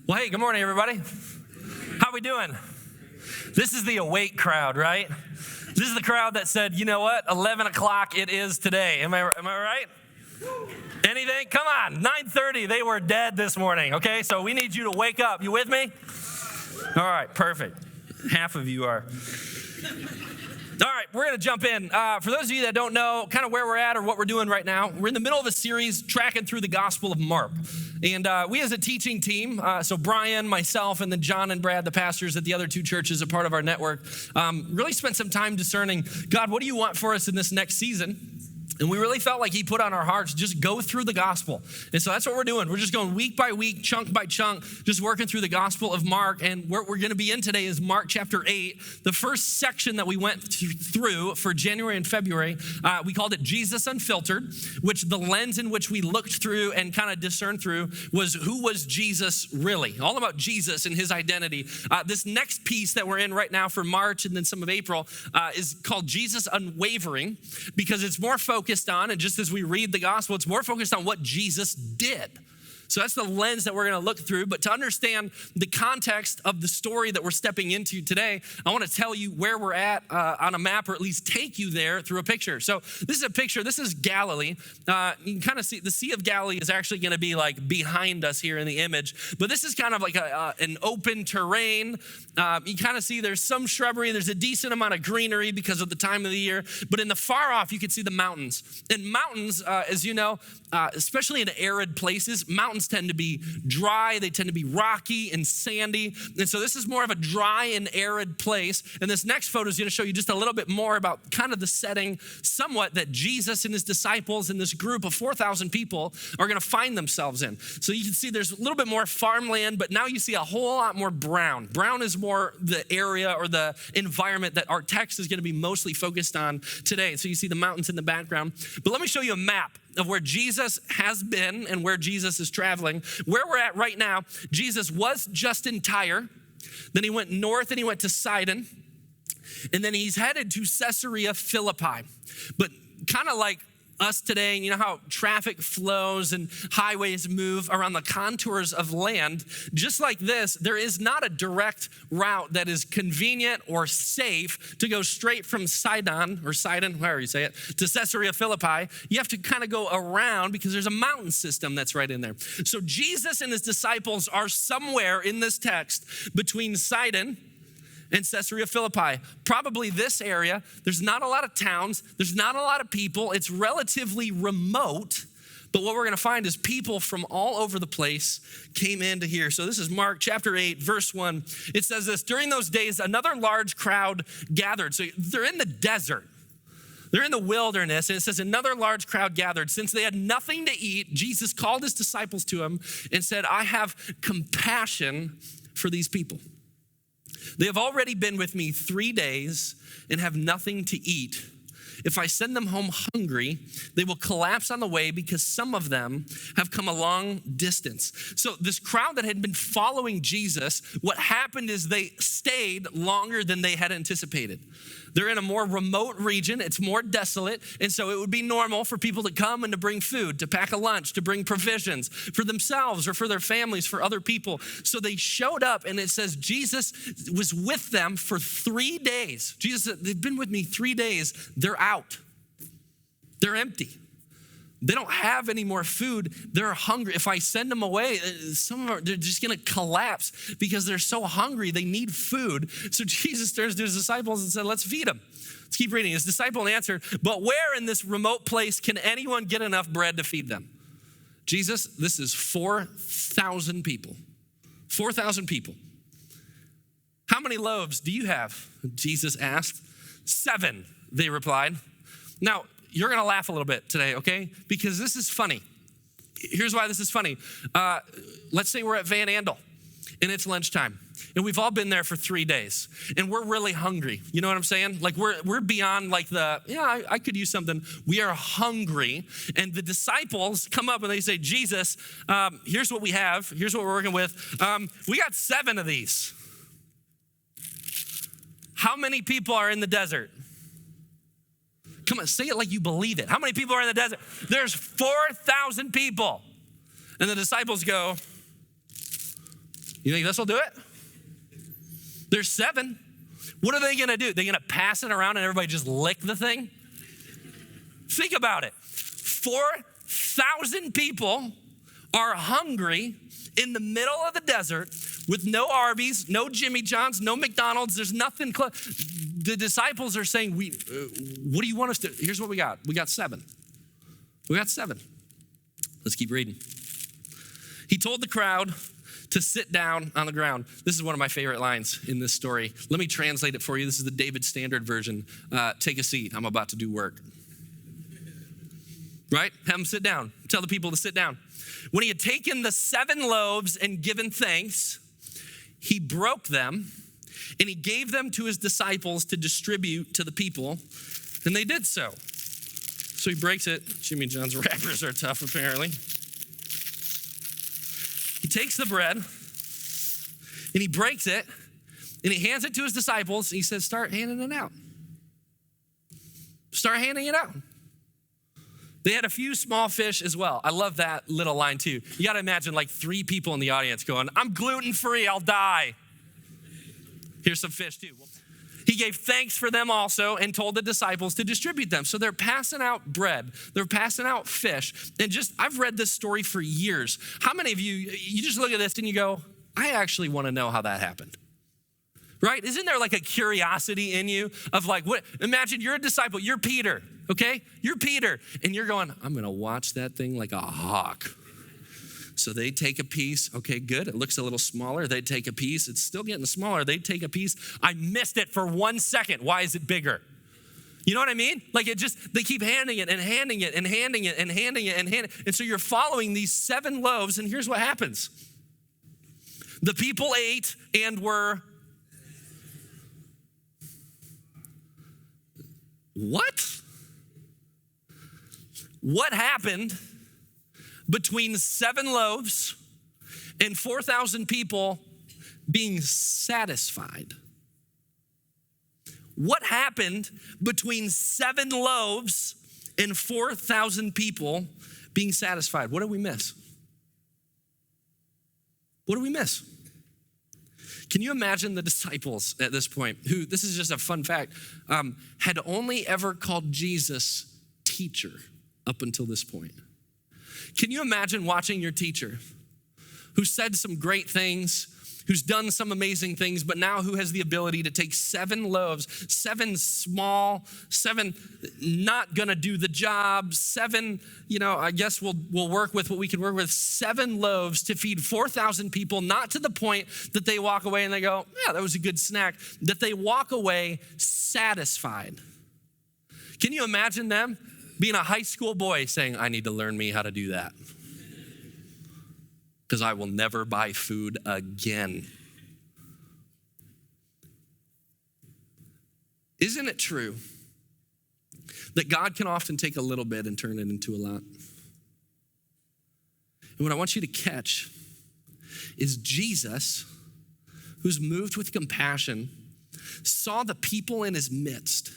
Well, hey, good morning, everybody. How we doing? This is the awake crowd, right? This is the crowd that said, you know what, 11 o'clock it is today. Am I right? Anything? Come on, 9:30, they were dead this morning, okay? So we need you to wake up. You with me? All right, perfect. Half of you are. All right, we're going to jump in. For those of you that don't know kind of where we're at or what we're doing right now, we're in the middle of a series tracking through the Gospel of Mark. And we as a teaching team, so Brian, myself, and then John and Brad, the pastors at the other two churches, a part of our network, really spent some time discerning, God, what do you want for us in this next season? And we really felt like he put on our hearts, just go through the gospel. And so that's what we're doing. We're just going week by week, chunk by chunk, just working through the Gospel of Mark. And what we're going to be in today is Mark chapter 8. The first section that we went through for January and February, we called it Jesus Unfiltered, which the lens in which we looked through and kind of discerned through was who was Jesus really? All about Jesus and his identity. This next piece that we're in right now for March and then some of April is called Jesus Unwavering, because it's more focused on, and just as we read the gospel, it's more focused on what Jesus did. So that's the lens that we're going to look through. But to understand the context of the story that we're stepping into today, I want to tell you where we're at on a map, or at least take you there through a picture. So this is a picture. This is Galilee. You can kind of see the Sea of Galilee is actually going to be like behind us here in the image. But this is kind of like an open terrain. You kind of see there's some shrubbery. There's a decent amount of greenery because of the time of the year. But in the far off, you can see the mountains. And mountains, as you know, especially in arid places, mountains tend to be dry. They tend to be rocky and sandy. And so this is more of a dry and arid place. And this next photo is going to show you just a little bit more about kind of the setting somewhat that Jesus and his disciples and this group of 4,000 people are going to find themselves in. So you can see there's a little bit more farmland, but now you see a whole lot more brown. Brown is more the area or the environment that our text is going to be mostly focused on today. So you see the mountains in the background. But let me show you a map of where Jesus has been and where Jesus is traveling. Where we're at right now, Jesus was just in Tyre. Then he went north and he went to Sidon. And then he's headed to Caesarea Philippi. But kind of like us today, you know how traffic flows and highways move around the contours of land, just like this, there is not a direct route that is convenient or safe to go straight from Sidon, however you say it, to Caesarea Philippi. You have to kind of go around because there's a mountain system that's right in there. So Jesus and his disciples are somewhere in this text between Sidon and Caesarea Philippi. Probably this area. There's not a lot of towns. There's not a lot of people. It's relatively remote. But what we're going to find is people from all over the place came into here. So this is Mark chapter 8, verse 1. It says this: during those days, another large crowd gathered. So they're in the desert. They're in the wilderness, and it says another large crowd gathered. Since they had nothing to eat, Jesus called his disciples to him and said, I have compassion for these people. They have already been with me 3 days and have nothing to eat. If I send them home hungry, they will collapse on the way because some of them have come a long distance. So this crowd that had been following Jesus, what happened is they stayed longer than they had anticipated. They're in a more remote region. It's more desolate. And so it would be normal for people to come and to bring food, to pack a lunch, to bring provisions for themselves or for their families, for other people. So they showed up, and it says Jesus was with them for 3 days. Jesus said, they've been with me 3 days. They're out. They're empty. They don't have any more food. They're hungry. If I send them away, some of them, they're just going to collapse because they're so hungry. They need food. So Jesus turns to his disciples and said, let's feed them. Let's keep reading. His disciple answered, but where in this remote place can anyone get enough bread to feed them? Jesus, this is 4,000 people. 4,000 people. How many loaves do you have? Jesus asked. 7, they replied. Now, you're going to laugh a little bit today, okay? Because this is funny. Here's why this is funny. Let's say we're at Van Andel, and it's lunchtime, and we've all been there for 3 days, and we're really hungry. You know what I'm saying? Like we're beyond like I could use something. We are hungry, and the disciples come up and they say, Jesus, here's what we have. Here's what we're working with. We got 7 of these. How many people are in the desert? Come on, say it like you believe it. How many people are in the desert? There's 4,000 people. And the disciples go, You think this will do it? There's 7. What are they gonna do? They're gonna pass it around and everybody just lick the thing? Think about it. 4,000 people are hungry in the middle of the desert with no Arby's, no Jimmy John's, no McDonald's. There's nothing close. The disciples are saying, what do you want us to? Here's what we got. We got 7. We got 7. Let's keep reading. He told the crowd to sit down on the ground. This is one of my favorite lines in this story. Let me translate it for you. This is the David Standard version. Take a seat. I'm about to do work. Right? Have them sit down. Tell the people to sit down. When he had taken the 7 loaves and given thanks, he broke them and he gave them to his disciples to distribute to the people, and they did so. So he breaks it. Jimmy John's wrappers are tough, apparently. He takes the bread and he breaks it and he hands it to his disciples. And he says, start handing it out. Start handing it out. They had a few small fish as well. I love that little line too. You got to imagine like 3 people in the audience going, I'm gluten-free, I'll die. Here's some fish too. He gave thanks for them also and told the disciples to distribute them. So they're passing out bread. They're passing out fish. And I've read this story for years. How many of you just look at this and you go, I actually want to know how that happened. Right? Isn't there like a curiosity in you of like, what? Imagine you're a disciple, you're Peter, okay? You're Peter, and you're going, I'm gonna watch that thing like a hawk. So they take a piece, okay, good. It looks a little smaller. They take a piece, it's still getting smaller. They take a piece. I missed it for 1 second. Why is it bigger? You know what I mean? Like they keep handing it and handing it and handing it and handing it and handing it. And so you're following these 7 loaves, and here's what happens. The people ate and were what? What happened between 7 loaves and 4,000 people being satisfied? What happened between 7 loaves and 4,000 people being satisfied? What did we miss? What did we miss? Can you imagine the disciples at this point, who, this is just a fun fact, had only ever called Jesus teacher up until this point? Can you imagine watching your teacher who said some great things, who's done some amazing things, but now who has the ability to take 7 loaves, 7 small, 7 not gonna do the job, 7, I guess we'll work with what we can work with, 7 loaves to feed 4,000 people, not to the point that they walk away and they go, yeah, that was a good snack, that they walk away satisfied. Can you imagine them being a high school boy saying, I need to learn me how to do that, because I will never buy food again. Isn't it true that God can often take a little bit and turn it into a lot? And what I want you to catch is Jesus, who's moved with compassion, saw the people in his midst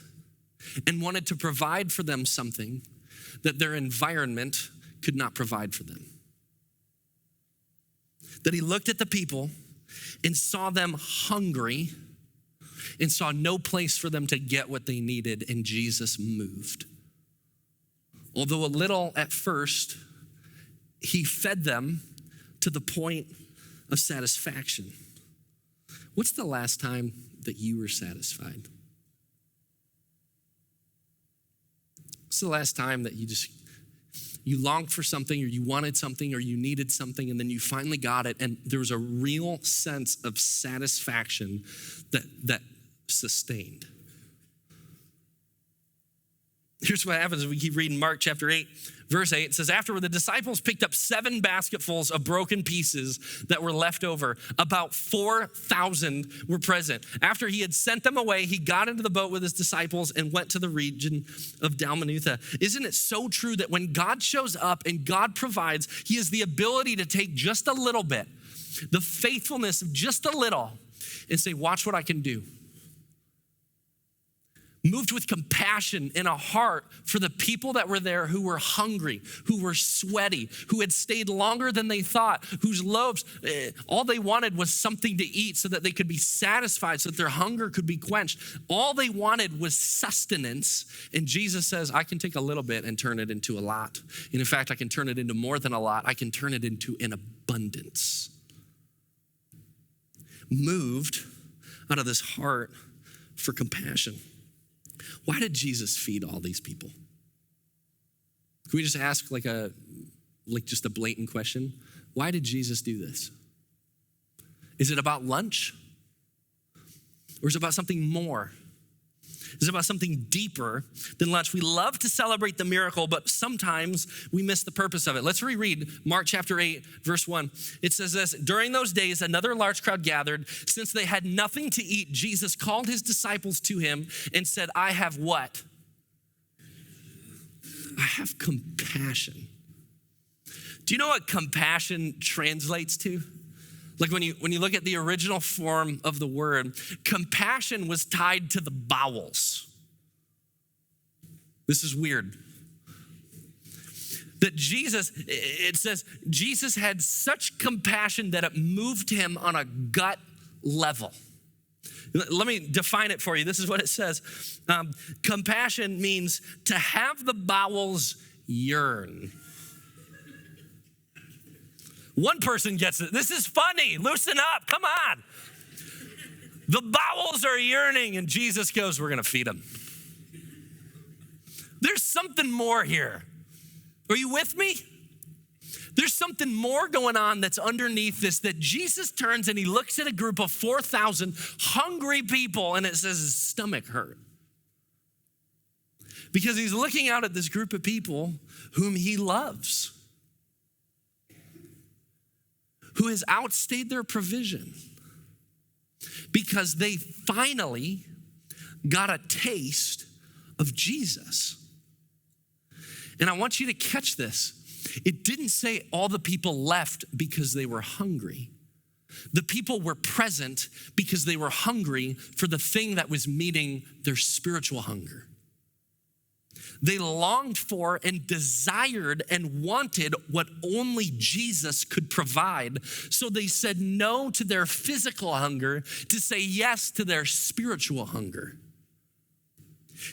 and wanted to provide for them something that their environment could not provide for them. That he looked at the people and saw them hungry and saw no place for them to get what they needed, and Jesus moved. Although a little at first, he fed them to the point of satisfaction. What's the last time that you were satisfied? What's the last time that you longed for something, or you wanted something, or you needed something, and then you finally got it, and there was a real sense of satisfaction that sustained? Here's what happens as we keep reading Mark chapter 8, verse 8. It says, afterward, the disciples picked up 7 basketfuls of broken pieces that were left over. About 4,000 were present. After he had sent them away, he got into the boat with his disciples and went to the region of Dalmanutha. Isn't it so true that when God shows up and God provides, he has the ability to take just a little bit, the faithfulness of just a little, and say, watch what I can do. moved with compassion and a heart for the people that were there who were hungry, who were sweaty, who had stayed longer than they thought, whose loaves, all they wanted was something to eat so that they could be satisfied, so that their hunger could be quenched. All they wanted was sustenance. And Jesus says, I can take a little bit and turn it into a lot. And in fact, I can turn it into more than a lot. I can turn it into an abundance. Moved out of this heart for compassion. Why did Jesus feed all these people? Can we just ask just a blatant question? Why did Jesus do this? Is it about lunch? Or is it about something more? Is it about something deeper than lunch? We love to celebrate the miracle, but sometimes we miss the purpose of it. Let's reread Mark chapter 8, verse 1. It says this, during those days, another large crowd gathered. Since they had nothing to eat, Jesus called his disciples to him and said, I have what? I have compassion. Do you know what compassion translates to? Like when you look at the original form of the word, compassion was tied to the bowels. This is weird. That it says, Jesus had such compassion that it moved him on a gut level. Let me define it for you. This is what it says. Compassion means to have the bowels yearn. One person gets it. This is funny. Loosen up. Come on. The bowels are yearning, and Jesus goes, we're going to feed them. There's something more here. Are you with me? There's something more going on that's underneath this, that Jesus turns and he looks at a group of 4,000 hungry people, and it says his stomach hurt. Because he's looking out at this group of people whom he loves, who has outstayed their provision because they finally got a taste of Jesus. And I want you to catch this. It didn't say all the people left because they were hungry. The people were present because they were hungry for the thing that was meeting their spiritual hunger. They longed for and desired and wanted what only Jesus could provide. So they said no to their physical hunger to say yes to their spiritual hunger.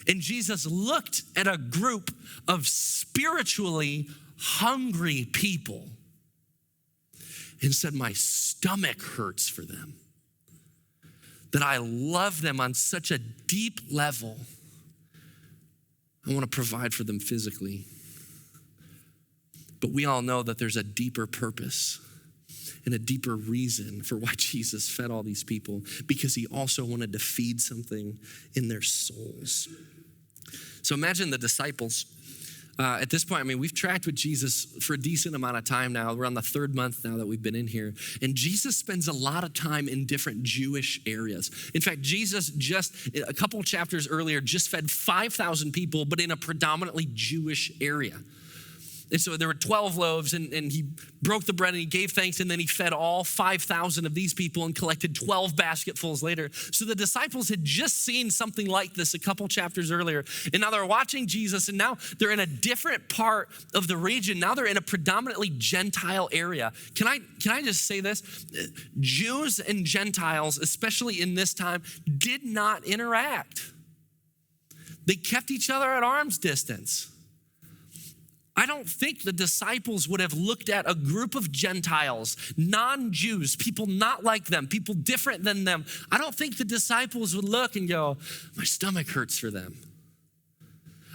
And Jesus looked at a group of spiritually hungry people and said, my stomach hurts for them. That I love them on such a deep level. I want to provide for them physically. But we all know that there's a deeper purpose and a deeper reason for why Jesus fed all these people, because he also wanted to feed something in their souls. So imagine the disciples. At this point, we've tracked with Jesus for a decent amount of time now. We're on the third month now that we've been in here. And Jesus spends a lot of time in different Jewish areas. In fact, Jesus just a couple chapters earlier just fed 5,000 people, but in a predominantly Jewish area. And so there were 12 loaves, and he broke the bread and he gave thanks, and then he fed all 5,000 of these people and collected 12 basketfuls later. So the disciples had just seen something like this a couple chapters earlier, and now they're watching Jesus, and now they're in a different part of the region. Now they're in a predominantly Gentile area. Can I just say this? Jews and Gentiles, especially in this time, did not interact. They kept each other at arm's distance. I don't think the disciples would have looked at a group of Gentiles, non-Jews, people not like them, people different than them. I don't think the disciples would look and go, my stomach hurts for them.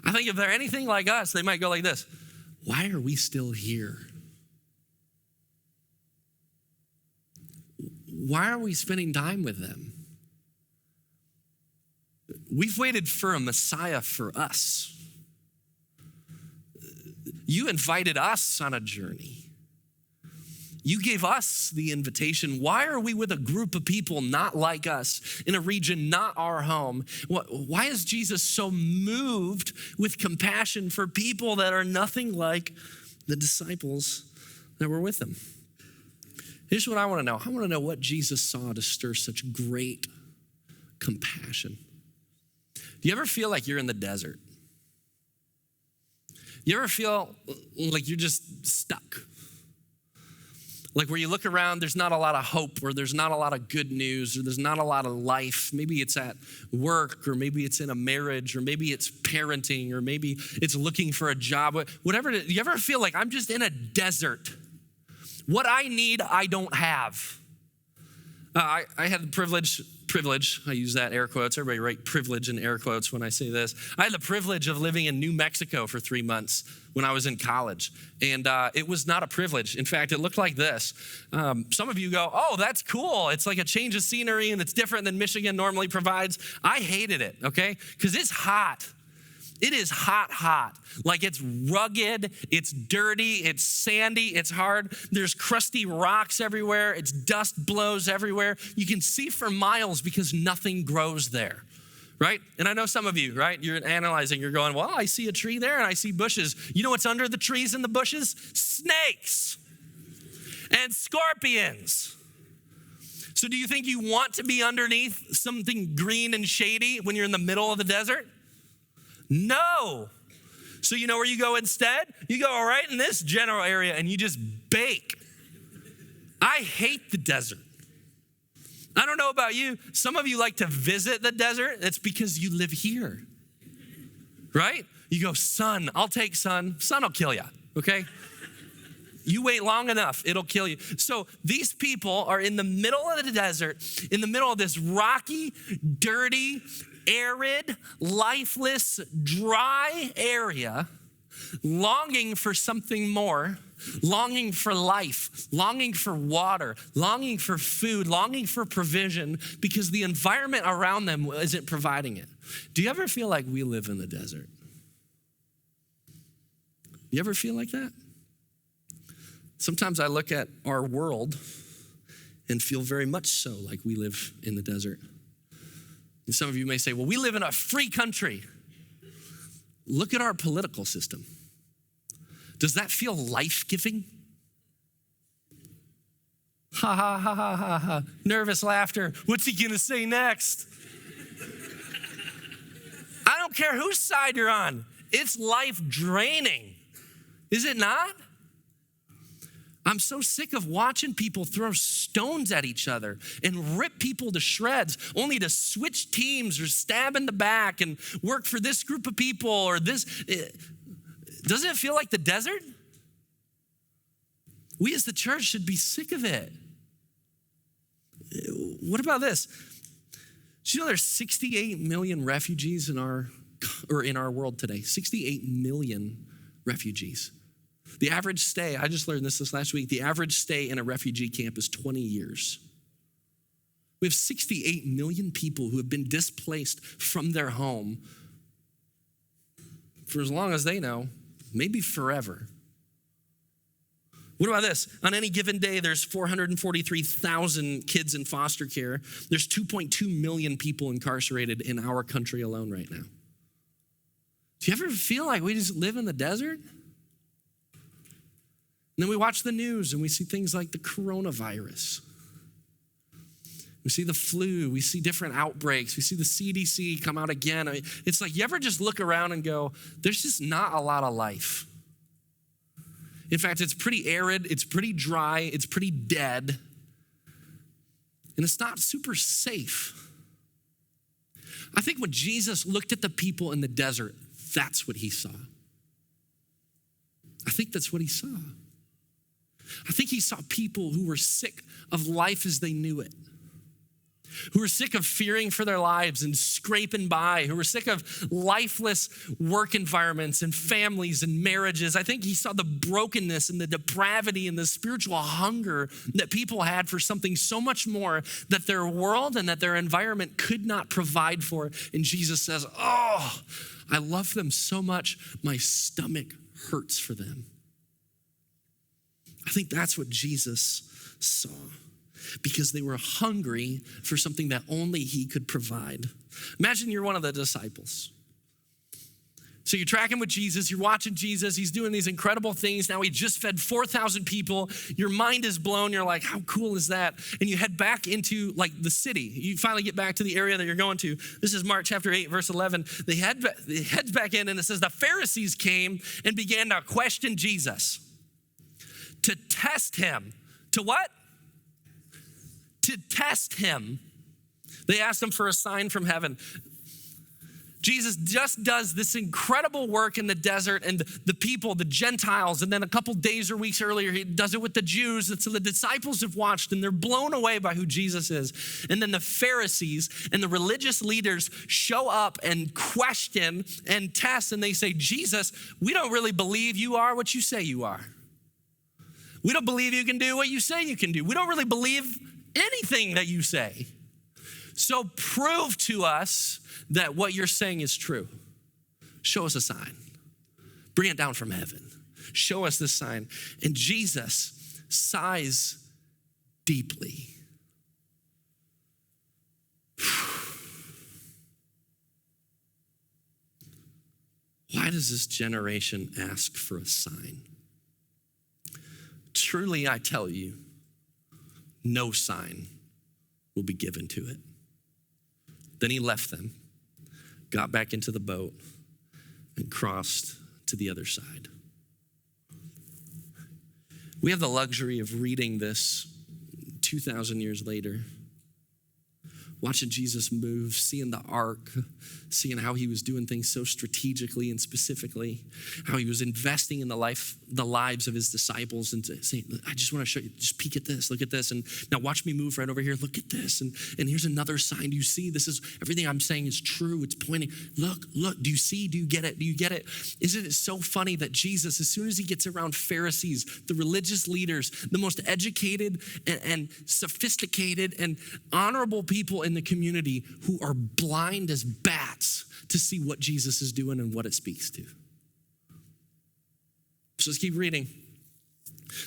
I think if they're anything like us, they might go like this: why are we still here? Why are we spending time with them? We've waited for a Messiah for us. You invited us on a journey. You gave us the invitation. Why are we with a group of people not like us, in a region not our home? Why is Jesus so moved with compassion for people that are nothing like the disciples that were with him? Here's what I want to know. I want to know what Jesus saw to stir such great compassion. Do you ever feel like you're in the desert? You ever feel like you're just stuck? Like where you look around, there's not a lot of hope, or there's not a lot of good news, or there's not a lot of life. Maybe it's at work, or maybe it's in a marriage, or maybe it's parenting, or maybe it's looking for a job. Whatever it is, you ever feel like I'm just in a desert? What I need, I don't have. I had the privilege, I use that air quotes. Everybody write privilege in air quotes when I say this. I had the privilege of living in New Mexico for 3 months when I was in college. And it was not a privilege. In fact, it looked like this. Some of you go, oh, that's cool. It's like a change of scenery and it's different than Michigan normally provides. I hated it, okay? Because it's hot. It is hot. Like it's rugged, it's dirty, it's sandy, it's hard. There's crusty rocks everywhere. It's dust blows everywhere. You can see for miles because nothing grows there, right? And I know some of you, right? You're analyzing, you're going, well, I see a tree there and I see bushes. You know what's under the trees and the bushes? Snakes and scorpions. So do you think you want to be underneath something green and shady when you're in the middle of the desert? No. So you know where you go instead? You go right in this general area and you just bake. I hate the desert. I don't know about you. Some of you like to visit the desert. That's because you live here, right? You go, sun, I'll take sun. Sun will kill you, okay? You wait long enough, it'll kill you. So these people are in the middle of the desert, in the middle of this rocky, dirty, arid, lifeless, dry area, longing for something more, longing for life, longing for water, longing for food, longing for provision, because the environment around them isn't providing it. Do you ever feel like we live in the desert? You ever feel like that? Sometimes I look at our world and feel very much so like we live in the desert. And some of you may say, well, we live in a free country. Look at our political system. Does that feel life-giving? Ha, ha, ha, ha, ha, ha. Nervous laughter. What's he gonna say next? I don't care whose side you're on. It's life-draining. Is it not? I'm so sick of watching people throw stones at each other and rip people to shreds, only to switch teams or stab in the back and work for this group of people or this. Doesn't it feel like the desert? We as the church should be sick of it. What about this? Do you know there's 68 million refugees in our world today? 68 million refugees. The average stay, I just learned this last week, the average stay in a refugee camp is 20 years. We have 68 million people who have been displaced from their home for as long as they know, maybe forever. What about this? On any given day, there's 443,000 kids in foster care. There's 2.2 million people incarcerated in our country alone right now. Do you ever feel like we just live in the desert? And then we watch the news and we see things like the coronavirus. We see the flu, we see different outbreaks, we see the CDC come out again. I mean, it's like you ever just look around and go, there's just not a lot of life. In fact, it's pretty arid, it's pretty dry, it's pretty dead, and it's not super safe. I think when Jesus looked at the people in the desert, that's what he saw. I think that's what he saw. I think he saw people who were sick of life as they knew it, who were sick of fearing for their lives and scraping by, who were sick of lifeless work environments and families and marriages. I think he saw the brokenness and the depravity and the spiritual hunger that people had for something so much more that their world and that their environment could not provide for. And Jesus says, oh, I love them so much, my stomach hurts for them. I think that's what Jesus saw, because they were hungry for something that only he could provide. Imagine you're one of the disciples. So you're tracking with Jesus, you're watching Jesus, he's doing these incredible things. Now he just fed 4,000 people. Your mind is blown. You're like, how cool is that? And you head back into like the city. You finally get back to the area that you're going to. This is Mark chapter 8, verse 11. They head back in and it says, the Pharisees came and began to question Jesus to test him. To what? To test him. They asked him for a sign from heaven. Jesus just does this incredible work in the desert, and the people, the Gentiles, and then a couple days or weeks earlier, he does it with the Jews. And so the disciples have watched and they're blown away by who Jesus is. And then the Pharisees and the religious leaders show up and question and test, and they say, Jesus, we don't really believe you are what you say you are. We don't believe you can do what you say you can do. We don't really believe anything that you say. So prove to us that what you're saying is true. Show us a sign. Bring it down from heaven. Show us this sign. And Jesus sighs deeply. Why does this generation ask for a sign? Truly, I tell you, no sign will be given to it. Then he left them, got back into the boat, and crossed to the other side. We have the luxury of reading this 2,000 years later, watching Jesus move, seeing the ark, seeing how he was doing things so strategically and specifically, how he was investing in the lives of his disciples, and saying, I just want to show you, just peek at this, look at this, and now watch me move right over here, look at this, and here's another sign. Do you see? This is, everything I'm saying is true, it's pointing. Look, do you see? Do you get it? Do you get it? Isn't it so funny that Jesus, as soon as he gets around Pharisees, the religious leaders, the most educated and sophisticated and honorable people in the community who are blind as bats to see what Jesus is doing and what it speaks to. So let's keep reading.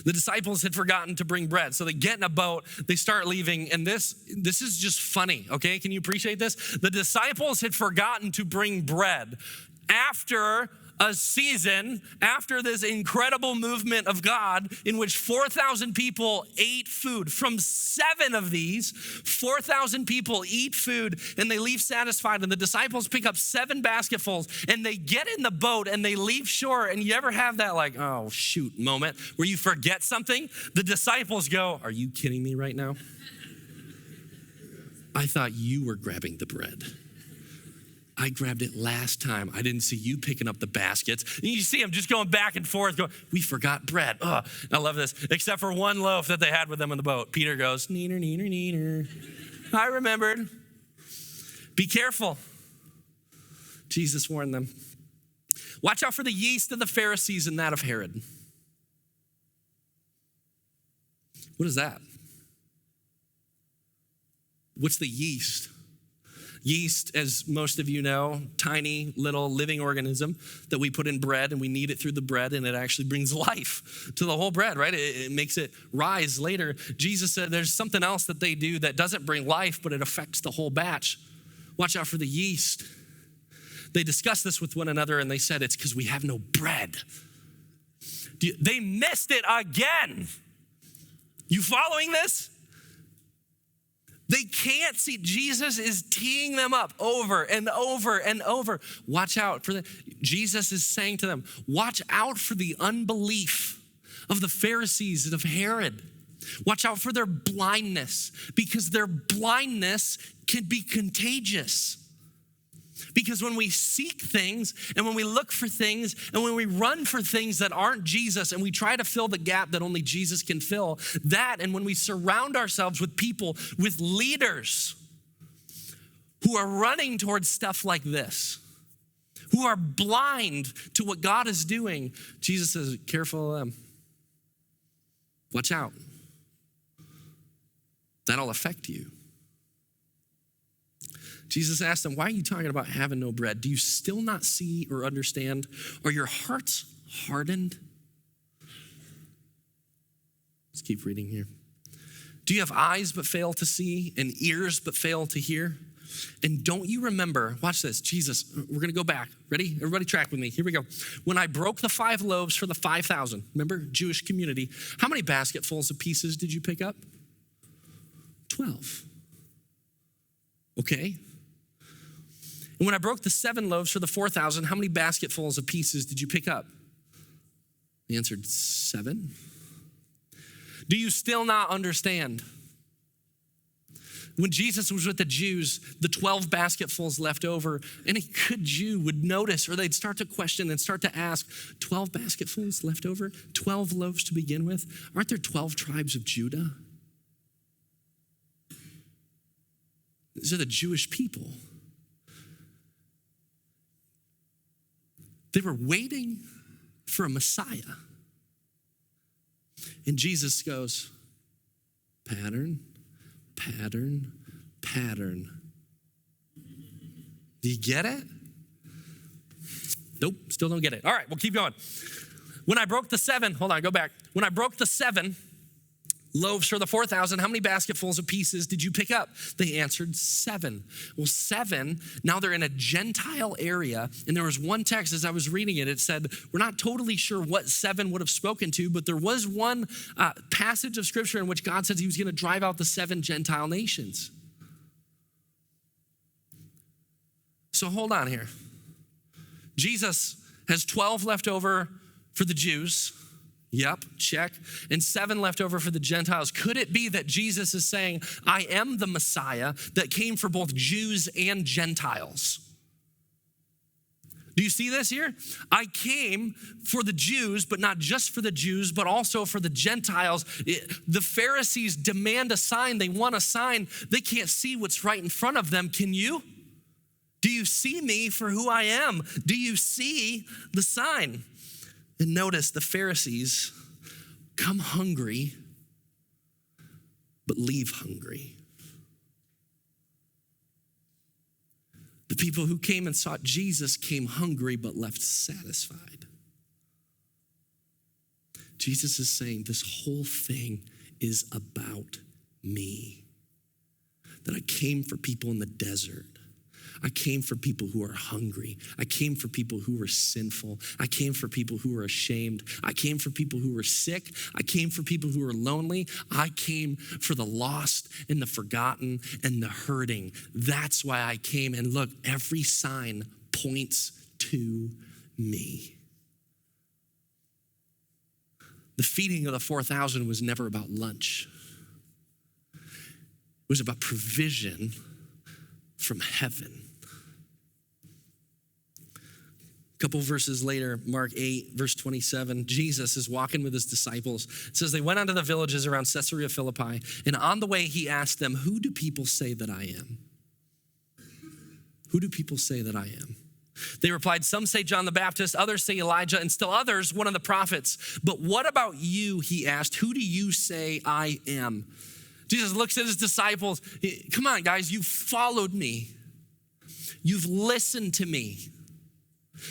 The disciples had forgotten to bring bread. So they get in a boat, they start leaving, and this is just funny, okay? Can you appreciate this? The disciples had forgotten to bring bread after a season, after this incredible movement of God in which 4,000 people ate food. From 7 of these, 4,000 people eat food and they leave satisfied. And the disciples pick up 7 basketfuls and they get in the boat and they leave shore. And you ever have that like, oh shoot moment where you forget something? The disciples go, are you kidding me right now? I thought you were grabbing the bread. I grabbed it last time. I didn't see you picking up the baskets. And you see them just going back and forth, going, we forgot bread. Oh, I love this. Except for one loaf that they had with them in the boat. Peter goes, neener, neener, neener. I remembered. Be careful. Jesus warned them. Watch out for the yeast of the Pharisees and that of Herod. What is that? What's the yeast? Yeast, as most of you know, tiny little living organism that we put in bread and we knead it through the bread and it actually brings life to the whole bread, right? It makes it rise later. Jesus said there's something else that they do that doesn't bring life, but it affects the whole batch. Watch out for the yeast. They discussed this with one another and they said it's because we have no bread. They missed it again. You following this? They can't see. Jesus is teeing them up over and over and over. Watch out for that. Jesus is saying to them, watch out for the unbelief of the Pharisees and of Herod. Watch out for their blindness, because their blindness can be contagious. Because when we seek things and when we look for things and when we run for things that aren't Jesus and we try to fill the gap that only Jesus can fill, that, and when we surround ourselves with people, with leaders who are running towards stuff like this, who are blind to what God is doing, Jesus says, careful of them. Watch out. That'll affect you. Jesus asked them, why are you talking about having no bread? Do you still not see or understand? Are your hearts hardened? Let's keep reading here. Do you have eyes but fail to see and ears but fail to hear? And don't you remember, watch this, Jesus, we're gonna go back. Ready? Everybody track with me. Here we go. When I broke the 5 loaves for the 5,000, remember, Jewish community, how many basketfuls of pieces did you pick up? 12. Okay. And when I broke the 7 loaves for the 4,000, how many basketfuls of pieces did you pick up? He answered, 7. Do you still not understand? When Jesus was with the Jews, the 12 basketfuls left over, any good Jew would notice, or they'd start to question and start to ask, 12 basketfuls left over? 12 loaves to begin with? Aren't there 12 tribes of Judah? These are the Jewish people. They were waiting for a Messiah. And Jesus goes, pattern, pattern, pattern. Do you get it? Nope, still don't get it. All right, we'll keep going. When I broke the 7, hold on, go back. When I broke the 7 loaves for the 4,000, how many basketfuls of pieces did you pick up? They answered 7. Well, 7, now they're in a Gentile area. And there was one text as I was reading it, it said, we're not totally sure what 7 would have spoken to, but there was one passage of scripture in which God says he was gonna drive out the 7 Gentile nations. So hold on here. Jesus has 12 left over for the Jews. Yep, check. And 7 left over for the Gentiles. Could it be that Jesus is saying, I am the Messiah that came for both Jews and Gentiles? Do you see this here? I came for the Jews, but not just for the Jews, but also for the Gentiles. The Pharisees demand a sign. They want a sign. They can't see what's right in front of them. Can you? Do you see me for who I am? Do you see the sign? And notice the Pharisees come hungry, but leave hungry. The people who came and sought Jesus came hungry, but left satisfied. Jesus is saying this whole thing is about me. That I came for people in the desert. I came for people who are hungry. I came for people who are sinful. I came for people who are ashamed. I came for people who are sick. I came for people who are lonely. I came for the lost and the forgotten and the hurting. That's why I came. And look, every sign points to me. The feeding of the 4,000 was never about lunch. It was about provision from heaven. A couple verses later, Mark 8, verse 27, Jesus is walking with his disciples. It says they went onto the villages around Caesarea Philippi, and on the way he asked them, who do people say that I am? Who do people say that I am? They replied, some say John the Baptist, others say Elijah, and still others, one of the prophets. But what about you, he asked, who do you say I am? Jesus looks at his disciples. Come on, guys, you've followed me. You've listened to me.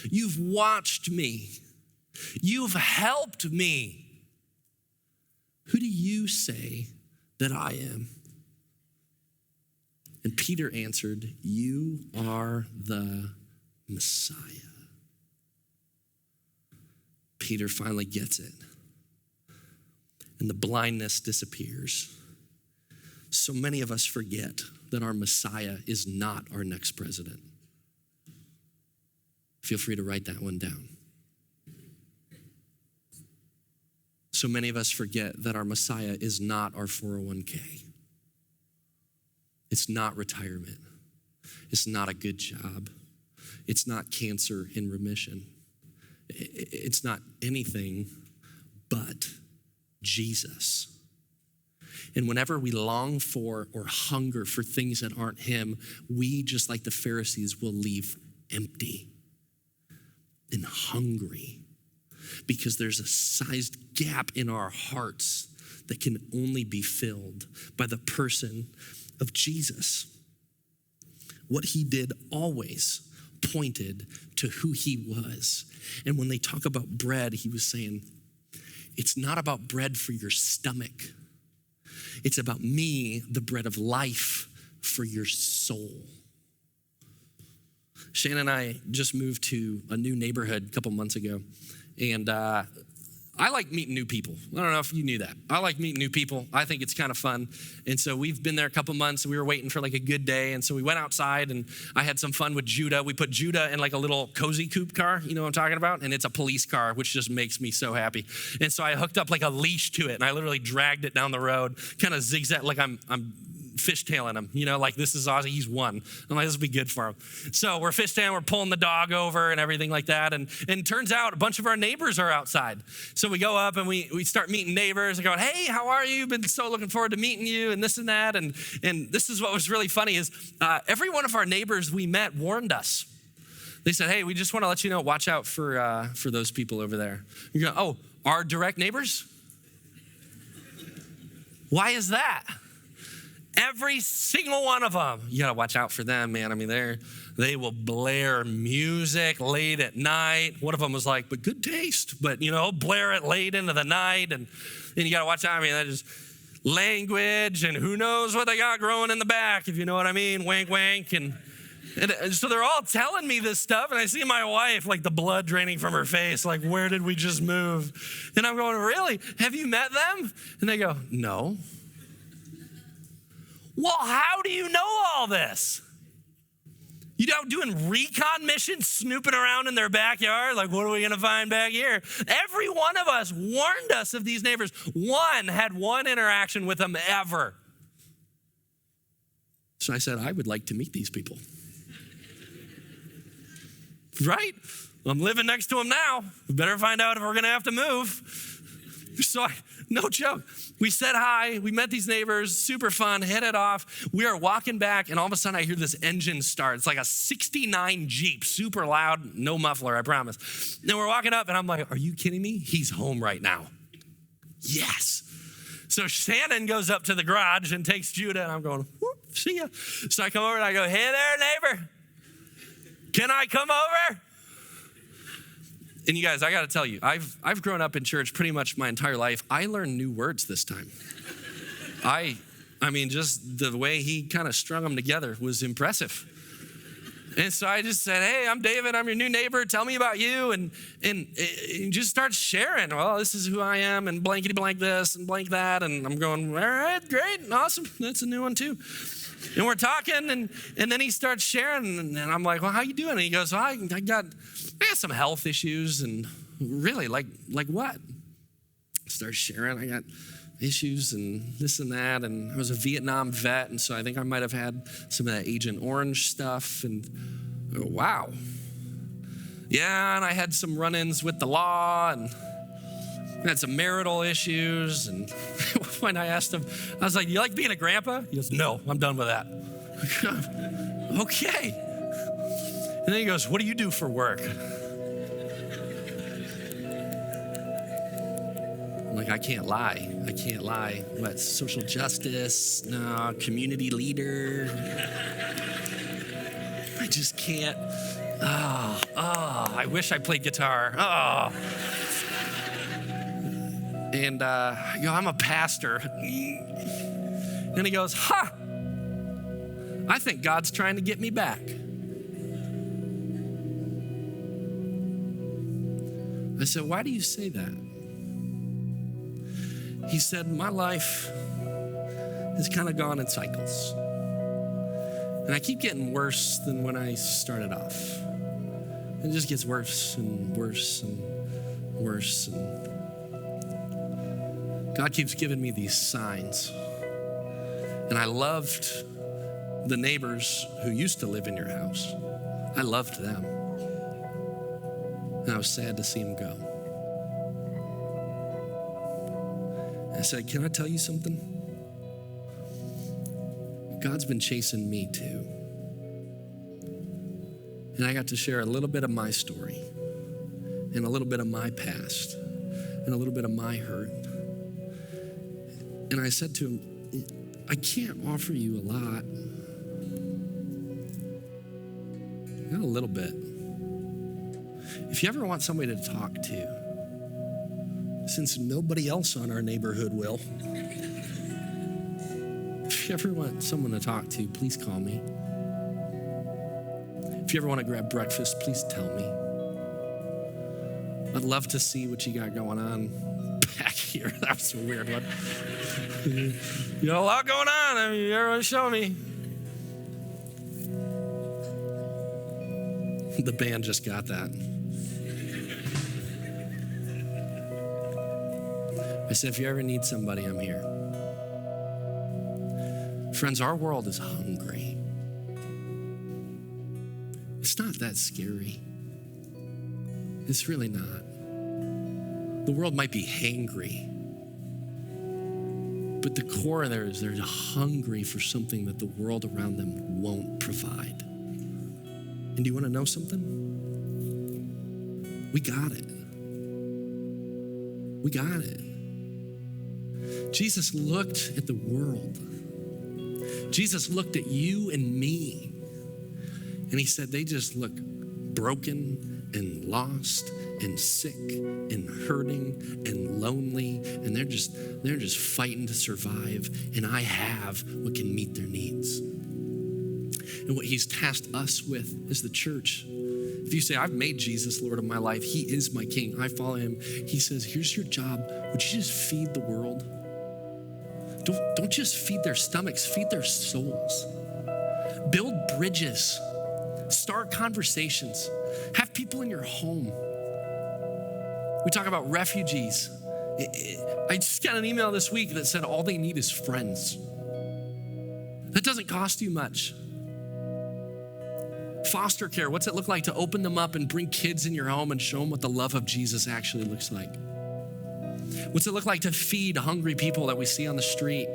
You've watched me. You've helped me. Who do you say that I am? And Peter answered, you are the Messiah. Peter finally gets it. And the blindness disappears. So many of us forget that our Messiah is not our next president. Feel free to write that one down. So many of us forget that our Messiah is not our 401k. It's not retirement. It's not a good job. It's not cancer in remission. It's not anything but Jesus. And whenever we long for or hunger for things that aren't him, we, just like the Pharisees, will leave empty and hungry because there's a sized gap in our hearts that can only be filled by the person of Jesus. What he did always pointed to who he was. And when they talk about bread, he was saying, it's not about bread for your stomach. It's about me, the bread of life for your soul. Shannon and I just moved to a new neighborhood a couple months ago, and I like meeting new people. I don't know if you knew that. I like meeting new people. I think it's kind of fun. And so we've been there a couple months, and we were waiting for like a good day. And so we went outside, and I had some fun with Judah. We put Judah in like a little cozy coupe car, you know what I'm talking about? And it's a police car, which just makes me so happy. And so I hooked up like a leash to it, and I literally dragged it down the road, kind of zigzag, like I'm fishtailing him, you know, like this is Ozzy, he's won. I'm like, this will be good for him. So we're fishtailing, we're pulling the dog over and everything like that. And it turns out a bunch of our neighbors are outside. So we go up and we start meeting neighbors and going, hey, how are you? Been so looking forward to meeting you and this and that. And this is what was really funny is every one of our neighbors we met warned us. They said, hey, we just want to let you know, watch out for those people over there. You go, oh, our direct neighbors? Why is that? Every single one of them. You gotta watch out for them, man. I mean, they will blare music late at night. One of them was like, but good taste, but you know, blare it late into the night. And you gotta watch out. I mean, that is language and who knows what they got growing in the back, if you know what I mean, wink, wink. And so they're all telling me this stuff, and I see my wife, like the blood draining from her face, like, where did we just move? And I'm going, really? Have you met them? And they go, no. Well, how do you know all this? You know, doing recon missions, snooping around in their backyard, like, what are we gonna find back here? Every one of us warned us of these neighbors. One had one interaction with them ever. So I said, I would like to meet these people. Right? I'm living next to them now. We better find out if we're gonna have to move. So no joke. We said hi, we met these neighbors, super fun, headed off. We are walking back, and all of a sudden I hear this engine start. It's like a 69 Jeep, super loud, no muffler, I promise. And we're walking up, and I'm like, are you kidding me? He's home right now. Yes. So Shannon goes up to the garage and takes Judah, and I'm going, whoop, see ya. So I come over and I go, hey there, neighbor. Can I come over? And you guys, I got to tell you, I've grown up in church pretty much my entire life. I learned new words this time. I mean, just the way he kind of strung them together was impressive. And so I just said, hey, I'm David. I'm your new neighbor. Tell me about you. And just start sharing. Well, this is who I am, and blankety blank this and blank that. And I'm going, all right, great, awesome. That's a new one too. And we're talking, and then he starts sharing, and I'm like, well, how you doing? And he goes, well, I got some health issues, and really, like what? Start sharing, I got issues and this and that, and I was a Vietnam vet, and so I think I might have had some of that Agent Orange stuff, and oh, wow. Yeah, and I had some run-ins with the law, and I had some marital issues, and when I asked him, I was like, you like being a grandpa? He goes, no, I'm done with that. Okay. And then he goes, what do you do for work? I'm like, I can't lie. What, social justice? No, community leader? I just can't. I wish I played guitar. And I go, I'm a pastor. And he goes, I think God's trying to get me back. I said, why do you say that? He said, my life has kind of gone in cycles. And I keep getting worse than when I started off. It just gets worse and worse and worse. And God keeps giving me these signs. And I loved the neighbors who used to live in your house. I loved them. And I was sad to see them go. And I said, can I tell you something? God's been chasing me too. And I got to share a little bit of my story and a little bit of my past and a little bit of my hurt. And I said to him, I can't offer you a lot. Not a little bit. If you ever want somebody to talk to, since nobody else on our neighborhood will, if you ever want someone to talk to, please call me. If If you ever want to grab breakfast, please tell me. I'd love to see what you got going on back here. That was a weird one. You got a lot going on. I mean, you ever want to show me? The band just got that. I said, if you ever need somebody, I'm here. Friends, our world is hungry. It's not that scary. It's really not. The world might be hangry, but the core of there is they're hungry for something that the world around them won't provide. And do you want to know something? We got it. We got it. Jesus looked at the world. Jesus looked at you and me. And he said, they just look broken and lost and sick and hurting and lonely. And they're just fighting to survive. And I have what can meet their needs. And what he's tasked us with is the church. If you say, I've made Jesus Lord of my life, he is my king, I follow him. He says, here's your job. Would you just feed the world? Don't just feed their stomachs, feed their souls. Build bridges. Start conversations. Have people in your home. We talk about refugees. I just got an email this week that said all they need is friends. That doesn't cost you much. Foster care, what's it look like to open them up and bring kids in your home and show them what the love of Jesus actually looks like? What's it look like to feed hungry people that we see on the street?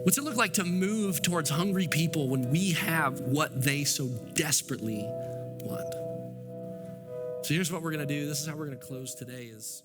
What's it look like to move towards hungry people when we have what they so desperately want? So here's what we're gonna do. This is how we're gonna close today is